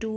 2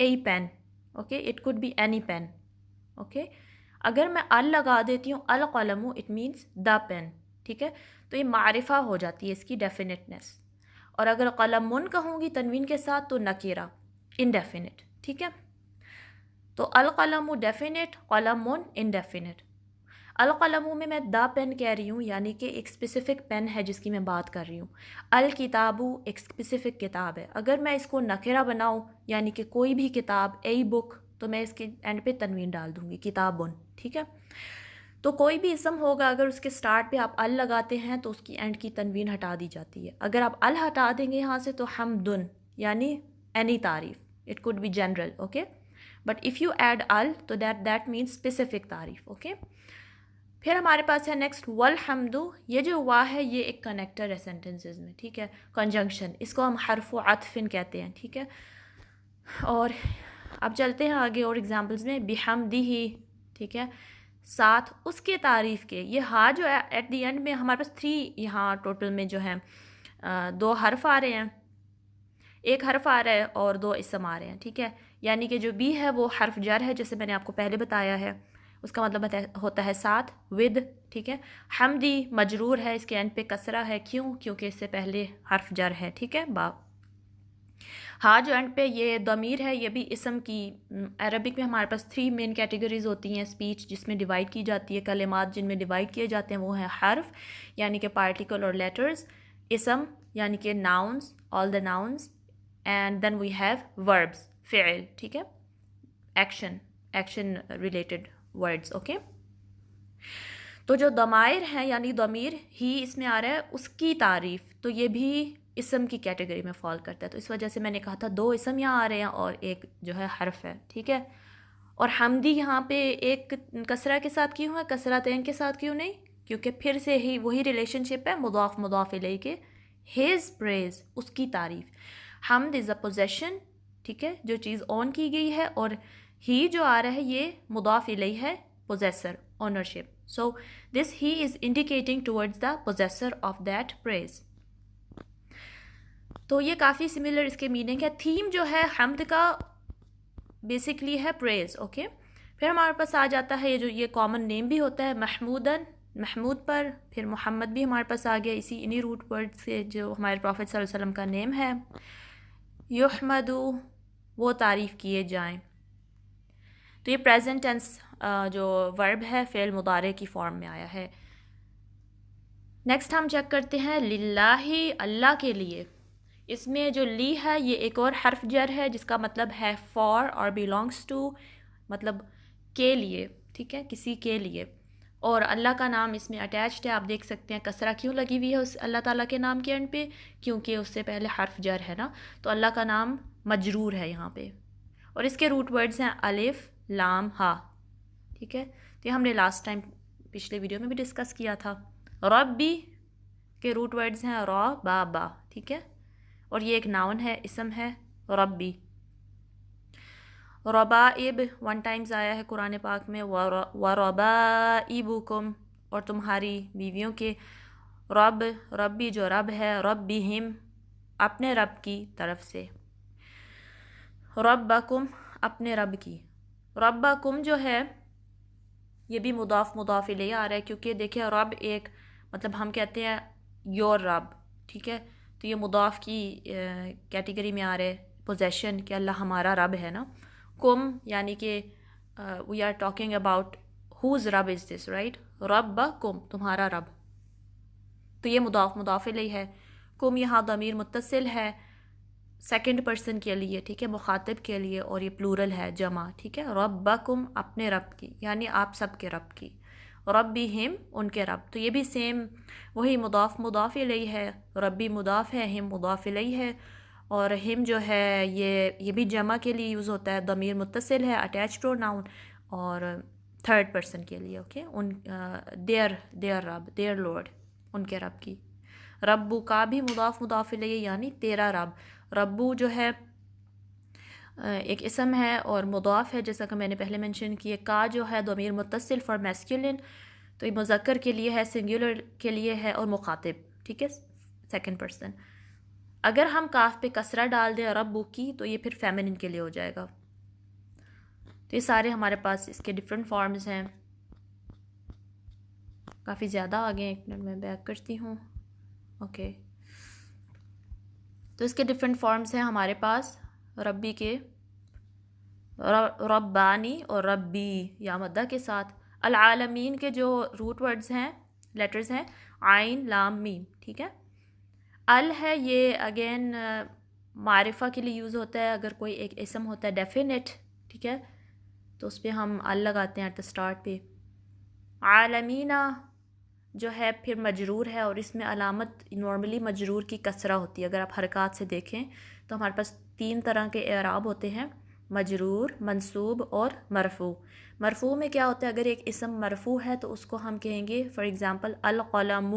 a pen, okay, it could be any pen, okay. اگر میں ال لگا دیتی ہوں القلم، اٹ مینس دا پین، ٹھیک ہے. تو یہ معرفہ ہو جاتی ہے اس کی ڈیفینٹنیس. اور اگر قلم کہوں گی تنوین کے ساتھ تو نکیرہ، انڈیفینٹ، ٹھیک ہے. تو القلم ڈیفینٹ، قلم انڈیفینٹ. القلم میں دا پین کہہ رہی ہوں، یعنی کہ ایک اسپیسیفک پین ہے جس کی میں بات کر رہی ہوں. الکتاب ایک اسپیسیفک کتاب ہے. اگر میں اس کو نکرہ بناؤں یعنی کہ کوئی بھی کتاب، اے بک، تو میں اس کے اینڈ پہ تنوین ڈال دوں گی، کتابن، ٹھیک ہے. تو کوئی بھی اسم ہوگا اگر اس کے سٹارٹ پہ آپ ال لگاتے ہیں تو اس کی اینڈ کی تنوین ہٹا دی جاتی ہے. اگر آپ ال ہٹا دیں گے یہاں سے تو حمدن، یعنی اینی تعریف، it could be general, okay. But if you add ال تو دیٹ مینس اسپیسیفک تعریف، اوکے. پھر ہمارے پاس ہے نیکسٹ والحمد. یہ جو وا ہے یہ ایک کنیکٹر ہے سینٹنسز میں، ٹھیک ہے، کنجنکشن. اس کو ہم حرف عطف کہتے ہیں، ٹھیک ہے. اور اب چلتے ہیں آگے اور ایگزامپلز میں. بحمدہ، ٹھیک ہے، ساتھ اس کے تعریف کے. یہ ہا جو ہے ایٹ دی اینڈ میں ہمارے پاس 3 یہاں ٹوٹل میں جو ہے 2 حرف آ رہے ہیں، ایک حرف آ رہا ہے اور 2 اسم آ رہے ہیں، ٹھیک ہے. یعنی کہ جو بی ہے وہ حرف جر ہے جیسے میں نے آپ کو پہلے بتایا ہے، اس کا مطلب ہوتا ہے ساتھ، ود، ٹھیک ہے. حمدی مجرور ہے، اس کے اینڈ پہ کسرہ ہے، کیوں؟ کیونکہ اس سے پہلے حرف جر ہے، ٹھیک ہے، با. ہاں جو اینڈ پہ یہ ضمیر ہے، یہ بھی اسم کی. عربک میں ہمارے پاس 3 مین کیٹیگریز ہوتی ہیں اسپیچ جس میں ڈیوائڈ کی جاتی ہے. کلمات جن میں ڈیوائڈ کیے جاتے ہیں وہ ہیں حرف یعنی کہ پارٹیکل اور لیٹرز، اسم یعنی کہ nouns, all the nouns, and then we have verbs, فعل، ٹھیک ہے، ایکشن ریلیٹڈ ورڈز، اوکے. تو جو ضمائر ہیں یعنی ضمیر ہی اس میں آ رہا ہے، اس کی تعریف، تو یہ بھی اسم کی کیٹیگری میں فال کرتا ہے. تو اس وجہ سے میں نے کہا تھا 2 اسم یہاں آ رہے ہیں اور ایک جو ہے حرف ہے، ٹھیک ہے. اور حمدی یہاں پہ ایک کسرہ کے ساتھ کیوں ہے، کسرتین کے ساتھ کیوں نہیں؟ کیونکہ پھر سے ہی وہی ریلیشن شپ ہے مضاف مضاف الیہ کے. ہز پریز، اس کی تعریف. حمد از اے پوزیشن، ٹھیک ہے، جو چیز اون کی گئی ہے، اور ہی جو آ رہا ہے یہ مضاف الیہ ہے، possessor, ownership. So this he is indicating towards the possessor of that phrase. تو یہ کافی سملر اس کے میننگ ہے. تھیم جو ہے حمد کا بیسکلی ہے پریز، اوکے. پھر ہمارے پاس آ جاتا ہے یہ کامن نیم بھی ہوتا ہے محمودن، محمود پر. پھر محمد بھی ہمارے پاس آ گیا انہی روٹ ورڈ سے جو ہمارے پروفیٹ صلی اللہ علیہ وسلم کا نیم ہے. یحمد، وہ تعریف کیے جائیں. تو یہ پریزنٹ ٹینس جو ورب ہے فعل مضارع کی فارم میں آیا ہے. نیکسٹ ہم چیک کرتے ہیں للہ، اللہ کے لیے. اس میں جو لی ہے یہ ایک اور حرف جر ہے جس کا مطلب ہے فار اور بیلانگس ٹو، مطلب کے لیے، ٹھیک ہے، کسی کے لیے. اور اللہ کا نام اس میں اٹیچڈ ہے. آپ دیکھ سکتے ہیں کسرہ کیوں لگی ہوئی ہے اس اللہ تعالیٰ کے نام کے اینڈ پہ، کیونکہ اس سے پہلے حرف جر ہے نا. تو اللہ کا نام مجرور ہے یہاں پہ. اور اس کے روٹ ورڈز ہیں الف، لام، ہا، ٹھیک ہے. تو یہ ہم نے لاسٹ ٹائم پچھلے ویڈیو میں بھی ڈسکس کیا تھا. ربی کے روٹ ورڈز ہیں را، با، با، ٹھیک ہے. اور یہ ایک ناؤن ہے، اسم ہے ربی. ربائب 1 ٹائمز آیا ہے قرآن پاک میں، وربائبکم، اور تمہاری بیویوں کے. رب، ربی جو رب ہے، ربہم، اپنے رب کی طرف سے. ربکم، اپنے رب کی. ربکم جو ہے یہ بھی مضاف مضاف الیہ آ رہا ہے، کیونکہ دیکھیں رب ایک مطلب ہم کہتے ہیں یور رب، ٹھیک ہے. تو یہ مضاف کی کیٹیگری میں آ رہا ہے، پوزیشن، کہ اللہ ہمارا رب ہے نا. کم یعنی کہ we are talking about whose رب از دس، رائٹ. ربکم، تمہارا رب. تو یہ مضاف مضاف الیہ ہے. کم یہاں ضمیر متصل ہے سیکنڈ پرسن کے لیے، ٹھیک ہے، مخاطب کے لیے، اور یہ پلورل ہے، جمع، ٹھیک ہے. ربکم، اپنے رب کی، یعنی آپ سب کے رب کی. ربہم، ان کے رب. تو یہ بھی سیم وہی مضاف مضاف الیہ ہے. ربی مضاف ہے، ہم مضاف الیہ ہے. اور ہم جو ہے یہ بھی جمع کے لیے یوز ہوتا ہے، ضمیر متصل ہے، اٹیچ پروناؤن، اور تھرڈ پرسن کے لیے، اوکے. ان دیئر رب، دیئر لارڈ، ان کے رب کی. ربو کا بھی مضاف مضاف الیہ یعنی تیرا رب. ربو جو ہے ایک اسم ہے اور مضاف ہے جیسا کہ میں نے پہلے منشن کیے. کا جو ہے ضمیر متصل فار میسکولن، تو یہ مذکر کے لیے ہے، سنگولر کے لیے ہے، اور مخاطب، ٹھیک ہے، سیکنڈ پرسن. اگر ہم کاف پہ کسرہ ڈال دیں ربو کی تو یہ پھر فیمنن کے لیے ہو جائے گا. تو یہ سارے ہمارے پاس اس کے ڈفرینٹ فارمز ہیں. کافی زیادہ آگے ہیں, ایک منٹ میں بیک کرتی ہوں. اوکے, تو اس کے ڈفرینٹ فارمز ہیں ہمارے پاس ربی کے, ربانی اور ربی یا مدہ کے ساتھ. العالمین کے جو روٹ ورڈز ہیں, لیٹرز ہیں, عین لام میم. ٹھیک ہے, ال ہے یہ اگین معرفہ کے لیے یوز ہوتا ہے. اگر کوئی ایک اسم ہوتا ہے ڈیفینٹ, ٹھیک ہے, تو اس پہ ہم ال لگاتے ہیں ایٹ دا اسٹارٹ پہ. عالمینہ جو ہے پھر مجرور ہے, اور اس میں علامت نارملی مجرور کی کسرہ ہوتی ہے. اگر آپ حرکات سے دیکھیں تو ہمارے پاس 3 طرح کے اعراب ہوتے ہیں, مجرور, منصوب اور مرفوع. مرفوع میں کیا ہوتا ہے, اگر ایک اسم مرفوع ہے تو اس کو ہم کہیں گے فار ایگزامپل القلم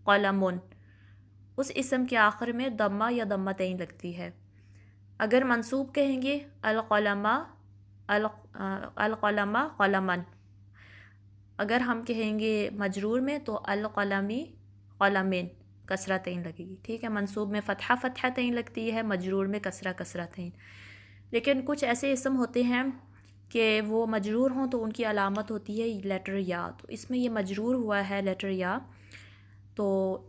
قلمن, اس اسم کے آخر میں ضمہ یا ضمتین لگتی ہے. اگر منصوب کہیں گے القلم قلمن. اگر ہم کہیں گے مجرور میں تو القلمی قلمین کسرتین لگے گی. ٹھیک ہے, منصوب میں فتحتین لگتی ہے, مجرور میں کسرتین. لیکن کچھ ایسے اسم ہوتے ہیں کہ وہ مجرور ہوں تو ان کی علامت ہوتی ہے لیٹر یا. تو اس میں یہ مجرور ہوا ہے لیٹر یا, تو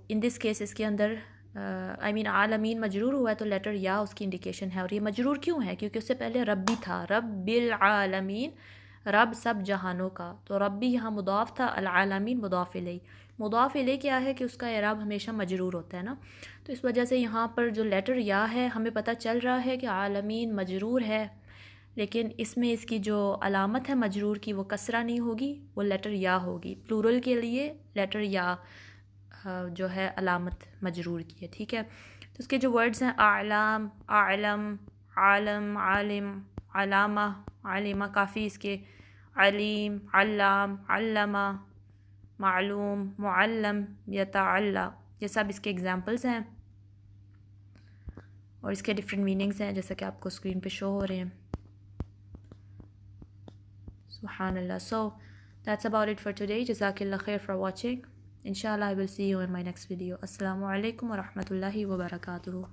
ان دس کیس اس کے اندر عالمین مجرور ہوا ہے تو لیٹر یا اس کی انڈیکیشن ہے. اور یہ مجرور کیوں ہے, کیونکہ اس سے پہلے ربی تھا, رب العالمین, رب سب جہانوں کا. تو ربی یہاں مضاف تھا, العالمین مضاف الیہ. مضاف الیہ کیا ہے کہ اس کا اعراب ہمیشہ مجرور ہوتا ہے نا, تو اس وجہ سے یہاں پر جو لیٹر یا ہے ہمیں پتہ چل رہا ہے کہ عالمین مجرور ہے, لیکن اس میں اس کی جو علامت ہے مجرور کی وہ کسرہ نہیں ہوگی, وہ لیٹر یا ہوگی. پلورل کے لیے لیٹر یا جو ہے علامت مجرور کی ہے. ٹھیک ہے, تو اس کے جو ورڈز ہیں اعلام, اعلم, عالم, عالم, علامہ, عالمہ, کافی اس کے علیم, علام, علامہ, معلوم, معلم, یتعلی, یہ سب اس کے ایگزامپلز ہیں اور اس کے ڈفرینٹ میننگز ہیں جیسا کہ آپ کو اسکرین پہ شو ہو رہے ہیں. سبحان اللہ. So that's about it for today. Jazakallah khair for watching. Inshallah I will see you in my next video. Assalamu alaikum wa rahmatullahi wa barakatuhu.